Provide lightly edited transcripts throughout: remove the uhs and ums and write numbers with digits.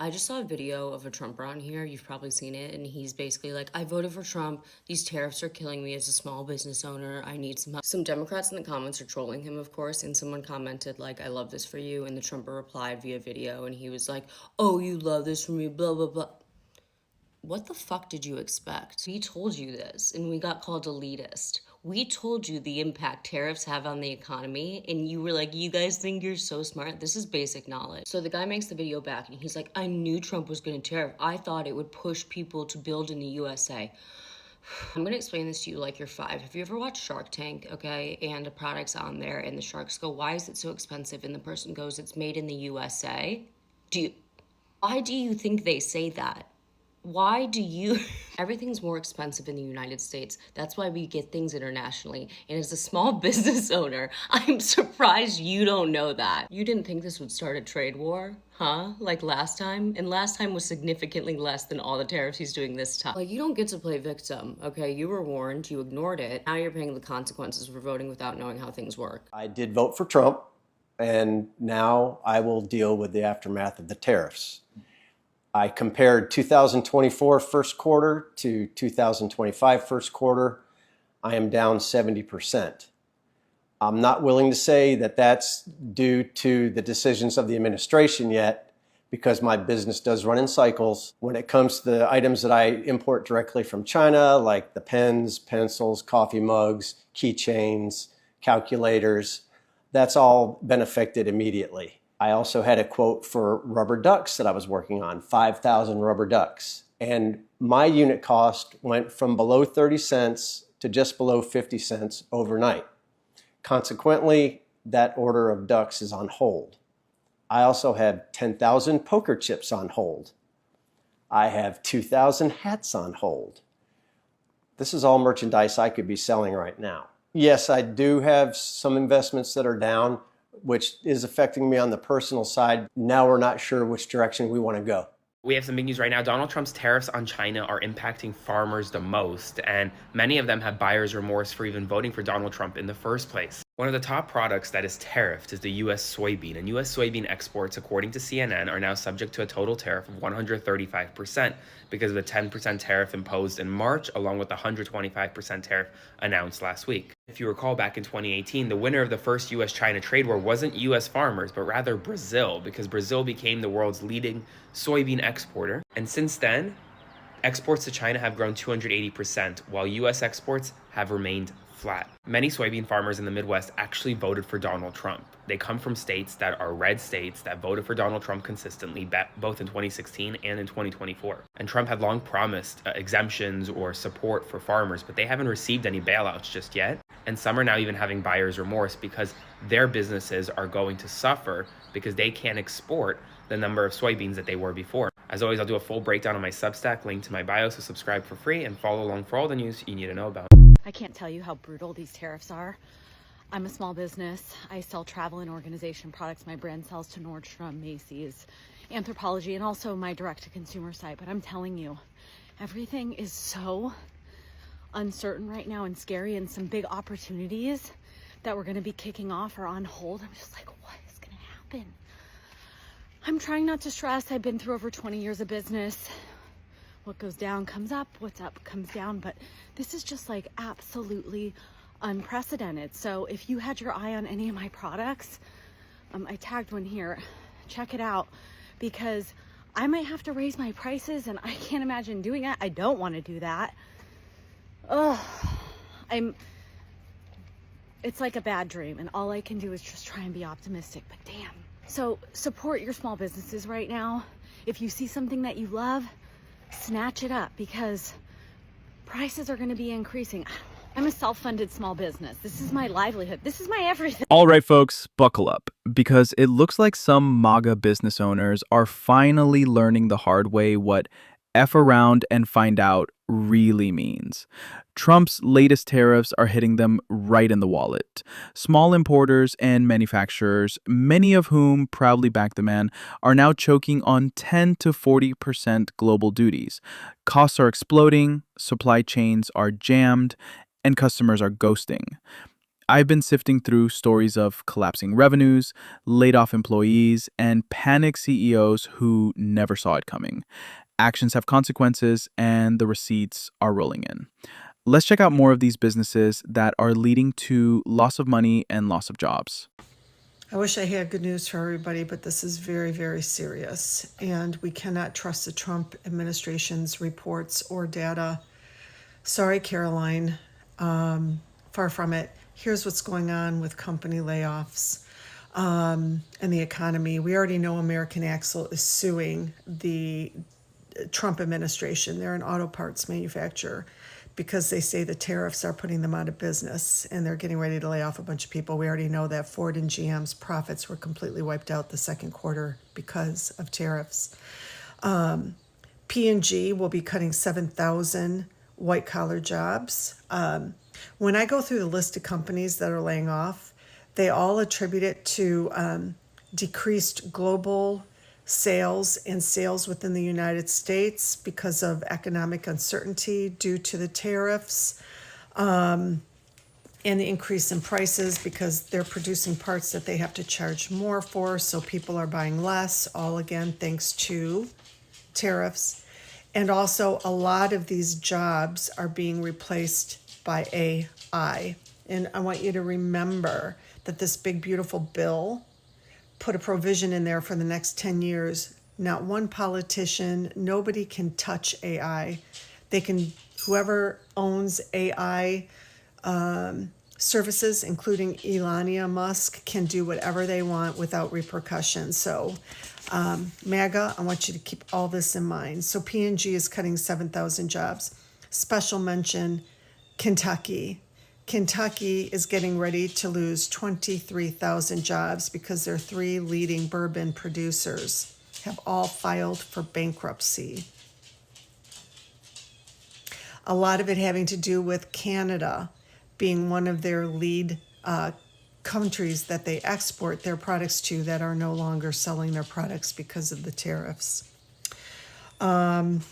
I just saw a video of a Trumper on here. You've probably seen it. And he's basically like, I voted for Trump. These tariffs are killing me as a small business owner. I need some help. Some Democrats in the comments are trolling him, of course. And someone commented, like, I love this for you. And the Trumper replied via video. And he was like, oh, you love this for me, blah, blah, blah. What the fuck did you expect? We told you this and we got called elitist. We told you the impact tariffs have on the economy and you were like, you guys think you're so smart? This is basic knowledge. So the guy makes the video back and he's like, I knew Trump was gonna tariff. I thought it would push people to build in the USA. I'm gonna explain this to you like you're 5. Have you ever watched Shark Tank, okay? And a product's on there and the sharks go, why is it so expensive? And the person goes, it's made in the USA. Why do you think they say that? Why do you? Everything's more expensive in the United States. That's why we get things internationally. And as a small business owner, I'm surprised you don't know that. You didn't think this would start a trade war, huh? Like last time? And last time was significantly less than all the tariffs he's doing this time. Like, you don't get to play victim, okay? You were warned, you ignored it. Now you're paying the consequences for voting without knowing how things work. I did vote for Trump, and now I will deal with the aftermath of the tariffs. I compared 2024 first quarter to 2025 first quarter. I am down 70%. I'm not willing to say that that's due to the decisions of the administration yet, because my business does run in cycles. When it comes to the items that I import directly from China, like the pens, pencils, coffee mugs, keychains, calculators, that's all been affected immediately. I also had a quote for rubber ducks that I was working on, 5,000 rubber ducks. And my unit cost went from below 30 cents to just below 50 cents overnight. Consequently, that order of ducks is on hold. I also have 10,000 poker chips on hold. I have 2,000 hats on hold. This is all merchandise I could be selling right now. Yes, I do have some investments that are down, which is affecting me on the personal side. Now we're not sure which direction we want to go. We have some big news right now. Donald Trump's tariffs on China are impacting farmers the most, and many of them have buyer's remorse for even voting for Donald Trump in the first place. One of the top products that is tariffed is the U.S. soybean, and U.S. soybean exports, according to CNN, are now subject to a total tariff of 135% because of the 10% tariff imposed in March, along with the 125% tariff announced last week. If you recall, back in 2018, the winner of the first U.S.-China trade war wasn't U.S. farmers, but rather Brazil, because Brazil became the world's leading soybean exporter. And since then, exports to China have grown 280%, while U.S. exports have remained flat. Many soybean farmers in the Midwest actually voted for Donald Trump. They come from states that are red states that voted for Donald Trump consistently, both in 2016 and in 2024. And Trump had long promised exemptions or support for farmers, but they haven't received any bailouts just yet. And some are now even having buyer's remorse because their businesses are going to suffer because they can't export the number of soybeans that they were before. As always, I'll do a full breakdown on my Substack, link to my bio, so subscribe for free and follow along for all the news you need to know about. I can't tell you how brutal these tariffs are. I'm a small business. I sell travel and organization products. My brand sells to Nordstrom, Macy's, Anthropologie, and also my direct-to-consumer site. But I'm telling you, everything is so uncertain right now and scary, and some big opportunities that we're going to be kicking off are on hold. I'm just like, what is going to happen? I'm trying not to stress. I've been through over 20 years of business. What goes down comes up, what's up comes down, but this is just like absolutely unprecedented. So if you had your eye on any of my products, I tagged one here, check it out, because I might have to raise my prices and I can't imagine doing that. I don't want to do that. It's like a bad dream, and all I can do is just try and be optimistic, but damn. So support your small businesses right now. If you see something that you love, snatch it up, because prices are going to be increasing. I'm a self-funded small business. This is my livelihood. This is my everything. All right, folks, buckle up, because it looks like some MAGA business owners are finally learning the hard way what F around and find out really means. Trump's latest tariffs are hitting them right in the wallet. Small importers and manufacturers, many of whom proudly back the man, are now choking on 10 to 40% global duties. Costs are exploding, supply chains are jammed, and customers are ghosting. I've been sifting through stories of collapsing revenues, laid off employees, and panicked CEOs who never saw it coming. Actions have consequences, and the receipts are rolling in. Let's check out more of these businesses that are leading to loss of money and loss of jobs. I wish I had good news for everybody, but this is very, very serious. And we cannot trust the Trump administration's reports or data. Sorry, Caroline. Far from it. Here's what's going on with company layoffs and the economy. We already know American Axle is suing the Trump administration. They're an auto parts manufacturer because they say the tariffs are putting them out of business and they're getting ready to lay off a bunch of people. We already know that Ford and GM's profits were completely wiped out the second quarter because of tariffs. P&G will be cutting 7,000 white-collar jobs. When I go through the list of companies that are laying off, they all attribute it to decreased global sales and sales within the United States because of economic uncertainty due to the tariffs, and the increase in prices because they're producing parts that they have to charge more for, so people are buying less, all again thanks to tariffs. And also a lot of these jobs are being replaced by AI. And I want you to remember that this big beautiful bill put a provision in there for the next 10 years. Not one politician, nobody can touch AI. They can, whoever owns AI services, including Elon Musk, can do whatever they want without repercussion. So MAGA, I want you to keep all this in mind. So P&G is cutting 7,000 jobs. Special mention, Kentucky. Kentucky is getting ready to lose 23,000 jobs because their three leading bourbon producers have all filed for bankruptcy. A lot of it having to do with Canada being one of their lead countries that they export their products to that are no longer selling their products because of the tariffs. Let's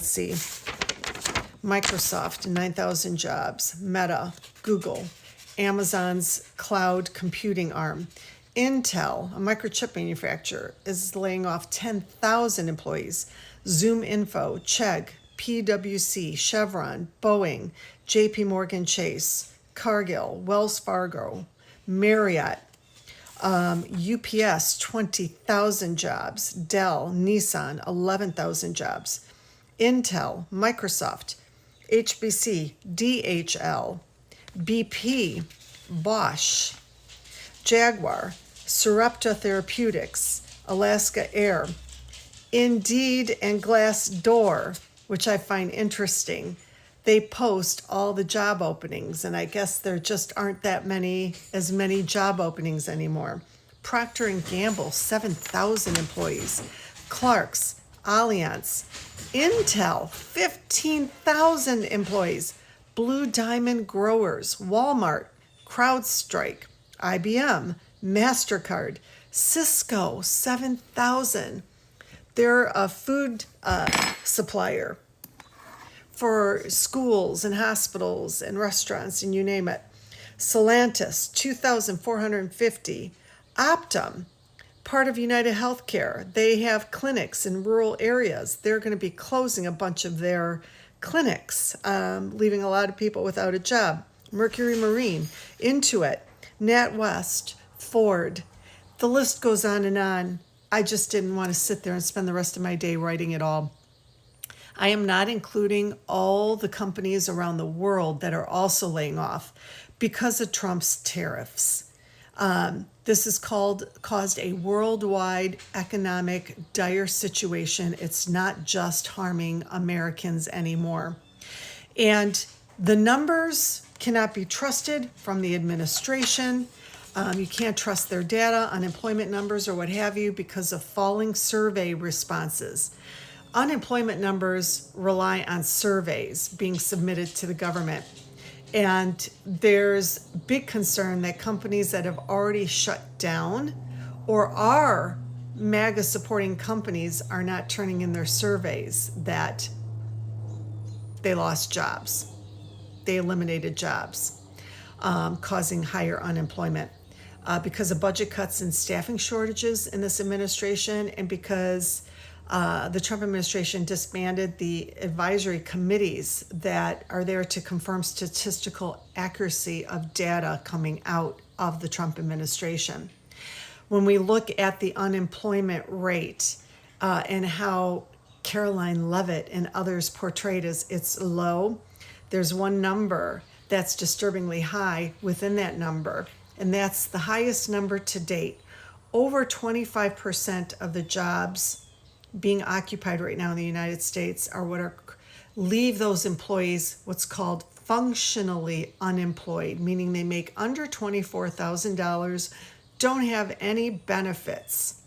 see. Microsoft, 9,000 jobs. Meta, Google, Amazon's cloud computing arm. Intel, a microchip manufacturer, is laying off 10,000 employees. Zoom Info, Chegg, PwC, Chevron, Boeing, JP Morgan Chase, Cargill, Wells Fargo, Marriott, UPS, 20,000 jobs. Dell, Nissan, 11,000 jobs. Intel, Microsoft, HBC, DHL, BP, Bosch, Jaguar, Sarepta Therapeutics, Alaska Air, Indeed, and Glassdoor, which I find interesting. They post all the job openings, and I guess there just aren't as many job openings anymore. Procter & Gamble, 7,000 employees. Clark's, Allianz, Intel, 15,000 employees. Blue Diamond Growers, Walmart, CrowdStrike, IBM, MasterCard, Cisco, 7,000. They're a food supplier for schools and hospitals and restaurants and you name it. Stellantis, 2,450. Optum, part of United Healthcare. They have clinics in rural areas. They're going to be closing a bunch of their clinics, leaving a lot of people without a job. Mercury Marine, Intuit, NatWest, Ford. The list goes on and on. I just didn't want to sit there and spend the rest of my day writing it all. I am not including all the companies around the world that are also laying off because of Trump's tariffs. This has caused a worldwide economic dire situation. It's not just harming Americans anymore. And the numbers cannot be trusted from the administration. You can't trust their data, unemployment numbers or what have you because of falling survey responses. Unemployment numbers rely on surveys being submitted to the government. And there's big concern that companies that have already shut down or are MAGA supporting companies are not turning in their surveys that they lost jobs. They eliminated jobs. causing higher unemployment. Because of budget cuts and staffing shortages in this administration, and because the Trump administration disbanded the advisory committees that are there to confirm statistical accuracy of data coming out of the Trump administration. When we look at the unemployment rate and how Caroline Levitt and others portrayed as it's low, there's one number that's disturbingly high within that number, and that's the highest number to date. Over 25% of the jobs being occupied right now in the United States are leave those employees what's called functionally unemployed, meaning they make under $24,000, don't have any benefits.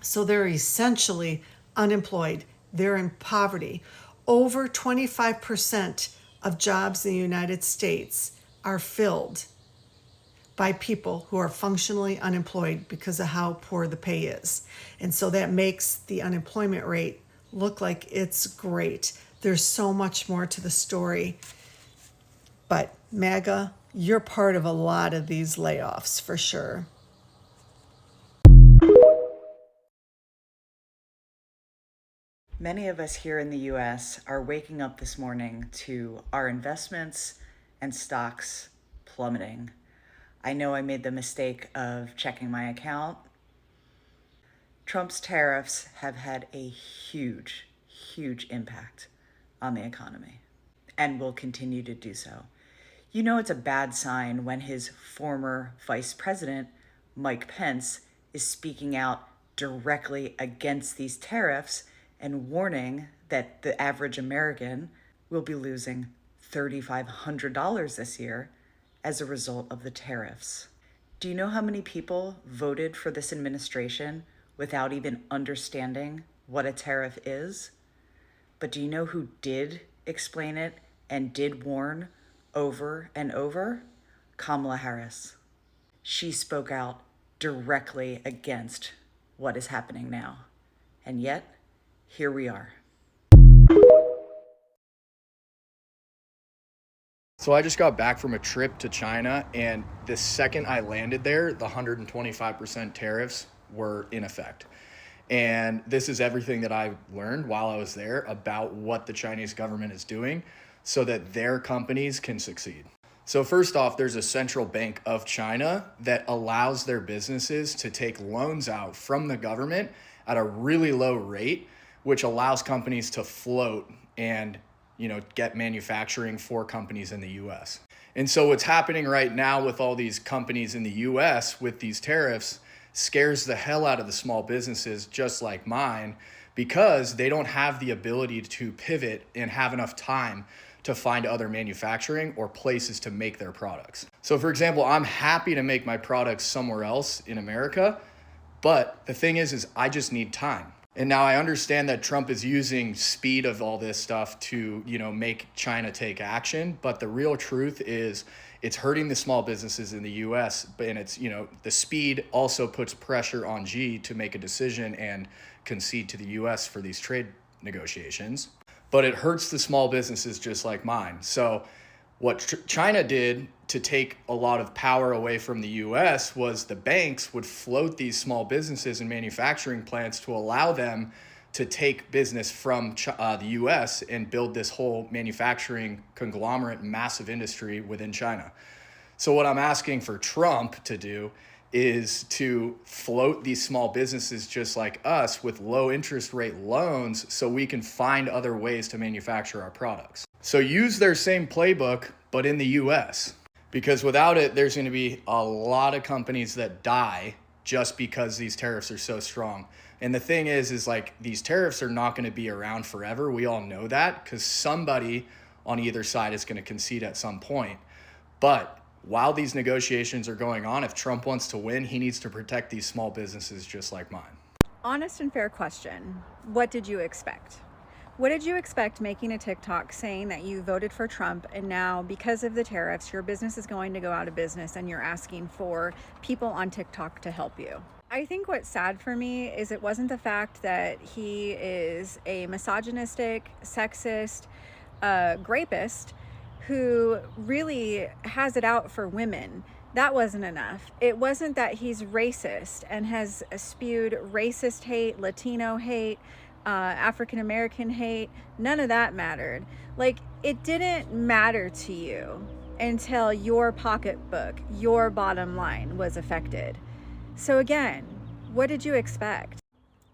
So they're essentially unemployed. They're in poverty. Over 25% of jobs in the United States are filled by people who are functionally unemployed because of how poor the pay is. And so that makes the unemployment rate look like it's great. There's so much more to the story. But MAGA, you're part of a lot of these layoffs for sure. Many of us here in the US are waking up this morning to our investments and stocks plummeting. I know I made the mistake of checking my account. Trump's tariffs have had a huge, huge impact on the economy and will continue to do so. You know it's a bad sign when his former vice president, Mike Pence, is speaking out directly against these tariffs and warning that the average American will be losing $3,500 this year as a result of the tariffs. Do you know how many people voted for this administration without even understanding what a tariff is? But do you know who did explain it and did warn over and over? Kamala Harris. She spoke out directly against what is happening now. And yet, here we are. So I just got back from a trip to China, and the second I landed there, the 125% tariffs were in effect. And this is everything that I learned while I was there about what the Chinese government is doing so that their companies can succeed. So first off, there's a central bank of China that allows their businesses to take loans out from the government at a really low rate, which allows companies to float and get manufacturing for companies in the US. And so what's happening right now with all these companies in the US with these tariffs scares the hell out of the small businesses just like mine, because they don't have the ability to pivot and have enough time to find other manufacturing or places to make their products. So for example, I'm happy to make my products somewhere else in America, but the thing is I just need time. And now I understand that Trump is using speed of all this stuff to, make China take action. But the real truth is it's hurting the small businesses in the US. And it's, the speed also puts pressure on Xi to make a decision and concede to the US for these trade negotiations. But it hurts the small businesses just like mine. So what China did to take a lot of power away from the US was the banks would float these small businesses and manufacturing plants to allow them to take business from the US and build this whole manufacturing conglomerate, massive industry within China. So what I'm asking for Trump to do is to float these small businesses just like us with low interest rate loans so we can find other ways to manufacture our products. So use their same playbook, but in the US, because without it, there's going to be a lot of companies that die just because these tariffs are so strong. And the thing is like these tariffs are not going to be around forever. We all know that because somebody on either side is going to concede at some point. But while these negotiations are going on, if Trump wants to win, he needs to protect these small businesses just like mine. Honest and fair question. What did you expect? What did you expect making a TikTok saying that you voted for Trump and now because of the tariffs, your business is going to go out of business and you're asking for people on TikTok to help you? I think what's sad for me is it wasn't the fact that he is a misogynistic, sexist, rapist. who really has it out for women. That wasn't enough. It wasn't that he's racist and has spewed racist hate, Latino hate, African American hate. None of that mattered. Like, it didn't matter to you until your pocketbook, your bottom line was affected. So again, what did you expect?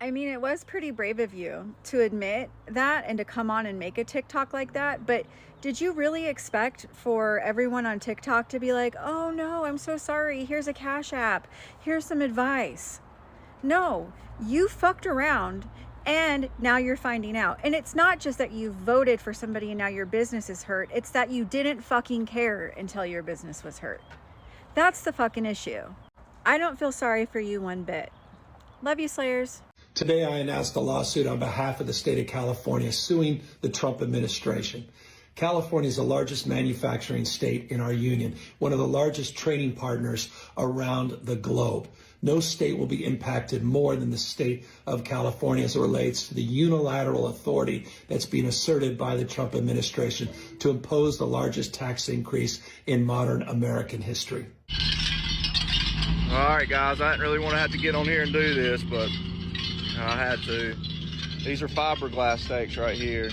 I mean, it was pretty brave of you to admit that and to come on and make a TikTok like that, but did you really expect for everyone on TikTok to be like, oh no, I'm so sorry, here's a Cash App, here's some advice? No, you fucked around and now you're finding out. And it's not just that you voted for somebody and now your business is hurt, it's that you didn't fucking care until your business was hurt. That's the fucking issue. I don't feel sorry for you one bit. Love you, Slayers. Today, I announced a lawsuit on behalf of the state of California suing the Trump administration. California is the largest manufacturing state in our union, one of the largest trading partners around the globe. No state will be impacted more than the state of California as it relates to the unilateral authority that's being asserted by the Trump administration to impose the largest tax increase in modern American history. All right, guys, I didn't really want to have to get on here and do this, but I had to. These are fiberglass stakes right here.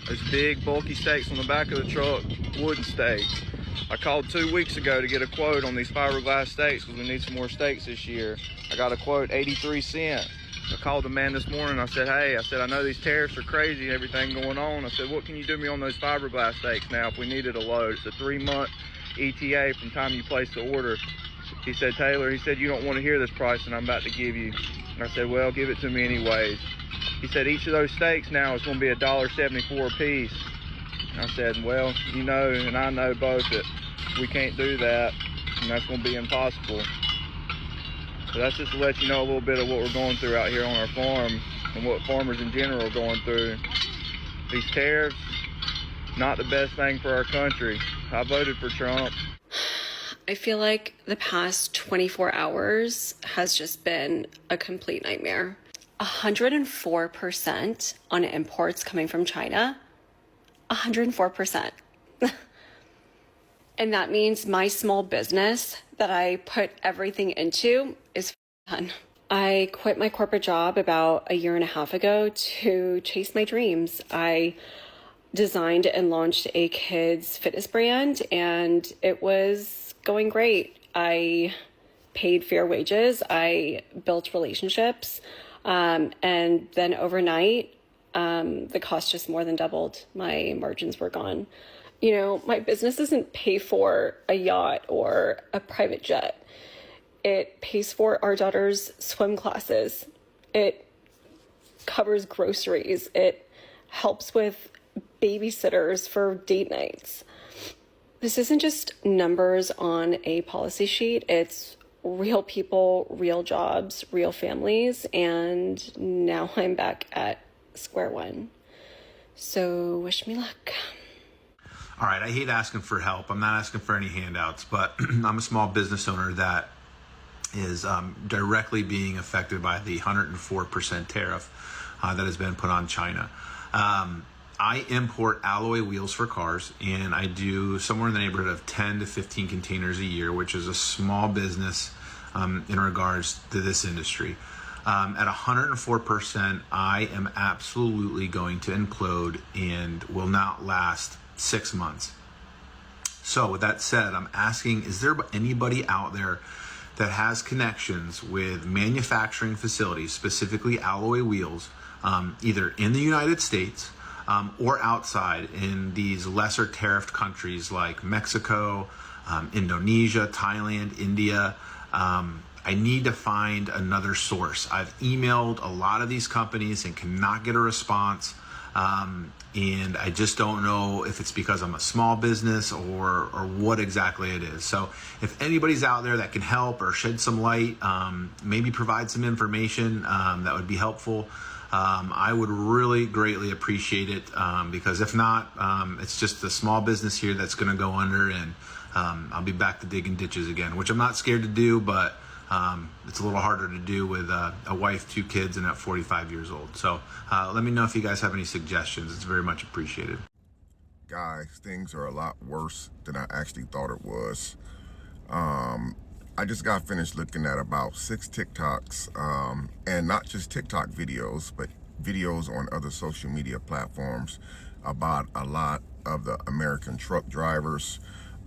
Those big, bulky stakes on the back of the truck, wooden stakes. I called 2 weeks ago to get a quote on these fiberglass stakes because we need some more stakes this year. I got a quote, 83 cents. I called the man this morning. I said, hey, I know these tariffs are crazy and everything going on. I said, what can you do me on those fiberglass stakes now if we needed a load? It's a 3-month ETA from time you place the order. He said, Taylor, you don't want to hear this price that I'm about to give you. And I said, well, give it to me anyways. He said, each of those steaks now is going to be $1.74 a piece. And I said, well, you know, and I know both that we can't do that, and that's going to be impossible. So that's just to let you know a little bit of what we're going through out here on our farm and what farmers in general are going through. These tariffs, not the best thing for our country. I voted for Trump. I feel like the past 24 hours has just been a complete nightmare. 104% on imports coming from China. 104%. And that means my small business that I put everything into is done. I quit my corporate job about 1.5 years ago to chase my dreams. I designed and launched a kids fitness brand, and it was going great. I paid fair wages. I built relationships. And then overnight, the cost just more than doubled. My margins were gone. You know, my business doesn't pay for a yacht or a private jet. It pays for our daughter's swim classes. It covers groceries. It helps with babysitters for date nights. This isn't just numbers on a policy sheet. It's real people, real jobs, real families, and now I'm back at square one. So wish me luck. All right, I hate asking for help. I'm not asking for any handouts, but I'm a small business owner that is directly being affected by the 104% tariff that has been put on China. I import alloy wheels for cars, and I do somewhere in the neighborhood of 10 to 15 containers a year, which is a small business in regards to this industry. At 104%, I am absolutely going to implode and will not last 6 months. So with that said, I'm asking, is there anybody out there that has connections with manufacturing facilities, specifically alloy wheels, either in the United States or outside in these lesser tariffed countries like Mexico, Indonesia, Thailand, India? I need to find another source. I've emailed a lot of these companies and cannot get a response. And I just don't know if it's because I'm a small business or what exactly it is. So if anybody's out there that can help or shed some light, maybe provide some information that would be helpful, I would really greatly appreciate it, because if not, it's just a small business here that's going to go under, and I'll be back to digging ditches again, which I'm not scared to do, but it's a little harder to do with a wife, 2 kids, and at 45 years old. So let me know if you guys have any suggestions. It's very much appreciated. Guys, things are a lot worse than I actually thought it was. I just got finished looking at about 6 TikToks, and not just TikTok videos, but videos on other social media platforms about a lot of the American truck drivers,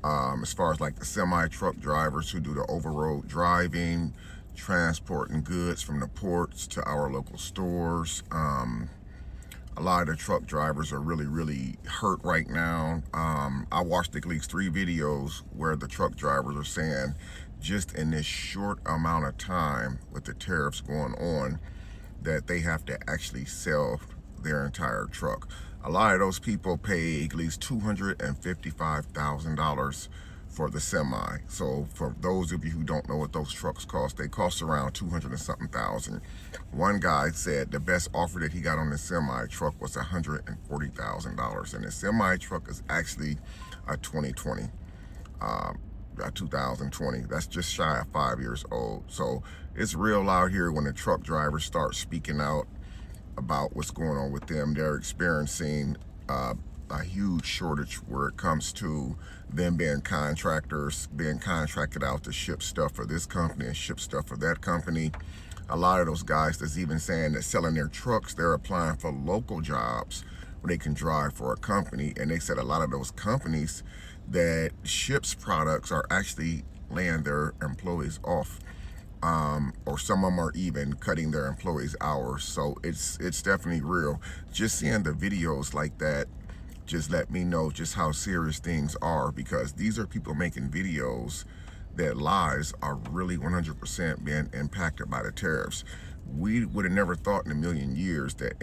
as far as like the semi-truck drivers who do the over-road driving, transporting goods from the ports to our local stores. A lot of the truck drivers are really hurt right now. I watched at least 3 videos where the truck drivers are saying just in this short amount of time with the tariffs going on that they have to actually sell their entire truck. A lot of those people pay at least $255,000 for the semi. So for those of you who don't know what those trucks cost, they cost around 200 and something thousand. One guy said the best offer that he got on the semi truck was $140,000, and the semi truck is actually a 2020. A 2020. That's just shy of 5 years old. So it's real out here when the truck drivers start speaking out about what's going on with them. They're experiencing a huge shortage where it comes to them being contractors, being contracted out to ship stuff for this company and ship stuff for that company. A lot of those guys that's even saying that selling their trucks, they're applying for local jobs where they can drive for a company. And they said a lot of those companies that ships products are actually laying their employees off, or some of them are even cutting their employees' hours. So it's definitely real. Just seeing the videos like that just let me know just how serious things are, because these are people making videos that lives are really 100% being impacted by the tariffs. We would have never thought in a million years that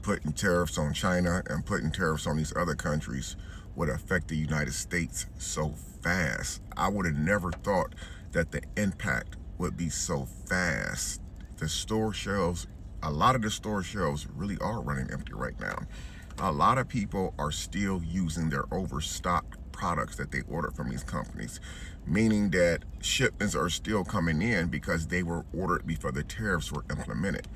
putting tariffs on China and putting tariffs on these other countries would affect the United States so fast. I would have never thought that the impact would be so fast. The store shelves, a lot of the store shelves really are running empty right now. A lot of people are still using their overstocked products that they ordered from these companies, meaning that shipments are still coming in because they were ordered before the tariffs were implemented.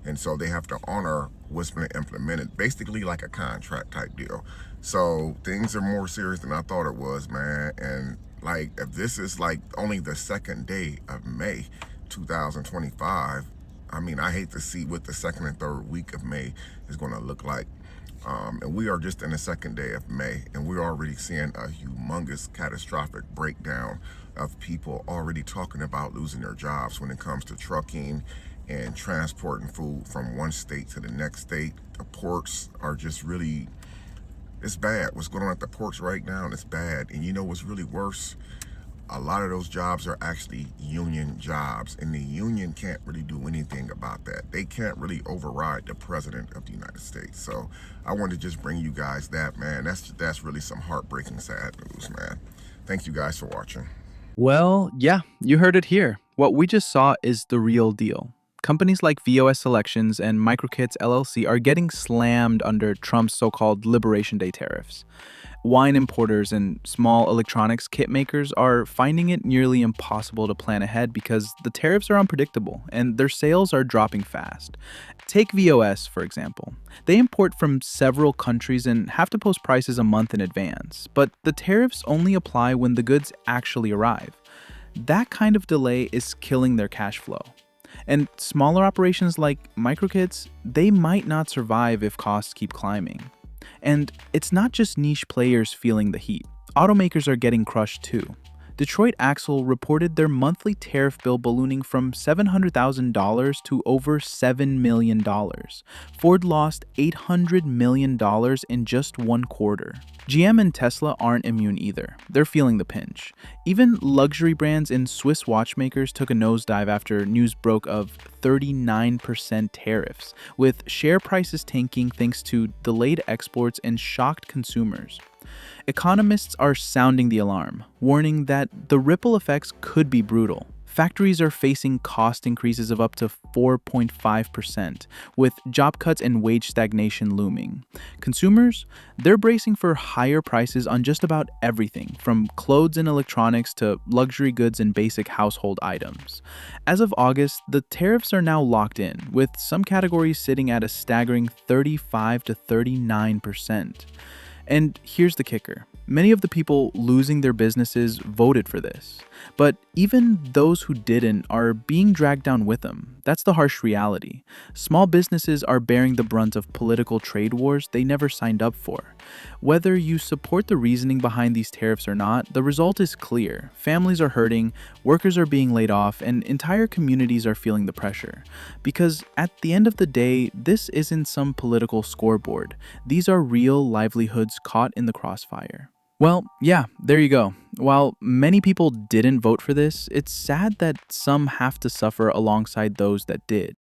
And so they have to honor what's been implemented, basically like a contract type deal. So things are more serious than I thought it was, man. And like, if this is like only the second day of May 2025, I mean, I hate to see what the second and third week of May is going to look like. And we are just in the second day of May, and we're already seeing a humongous catastrophic breakdown of people already talking about losing their jobs when it comes to trucking and transporting food from one state to the next state. The ports are just really, it's bad. What's going on at the ports right now, and it's bad. And you know what's really worse? A lot of those jobs are actually union jobs, and the union can't really do anything about that. They can't really override the president of the United States. So I wanted to just bring you guys that, man. That's really some heartbreaking, sad news, man. Thank you guys for watching. Well, yeah, you heard it here. What we just saw is the real deal. Companies like VOS Selections and Microkits LLC are getting slammed under Trump's so-called Liberation Day tariffs. Wine importers and small electronics kit makers are finding it nearly impossible to plan ahead because the tariffs are unpredictable and their sales are dropping fast. Take VOS, for example. They import from several countries and have to post prices a month in advance, but the tariffs only apply when the goods actually arrive. That kind of delay is killing their cash flow. And smaller operations like Microkits, they might not survive if costs keep climbing. And it's not just niche players feeling the heat. Automakers are getting crushed too. Detroit Axle reported their monthly tariff bill ballooning from $700,000 to over $7 million. Ford lost $800 million in just one quarter. GM and Tesla aren't immune either. They're feeling the pinch. Even luxury brands and Swiss watchmakers took a nosedive after news broke of 39% tariffs, with share prices tanking thanks to delayed exports and shocked consumers. Economists are sounding the alarm, warning that the ripple effects could be brutal. Factories are facing cost increases of up to 4.5%, with job cuts and wage stagnation looming. Consumers, they're bracing for higher prices on just about everything, from clothes and electronics to luxury goods and basic household items. As of August, the tariffs are now locked in, with some categories sitting at a staggering 35 to 39%. And here's the kicker. Many of the people losing their businesses voted for this. But even those who didn't are being dragged down with them. That's the harsh reality. Small businesses are bearing the brunt of political trade wars they never signed up for. Whether you support the reasoning behind these tariffs or not, the result is clear. Families are hurting, workers are being laid off, and entire communities are feeling the pressure. Because at the end of the day, this isn't some political scoreboard. These are real livelihoods caught in the crossfire. Well, yeah, there you go. While many people didn't vote for this, it's sad that some have to suffer alongside those that did.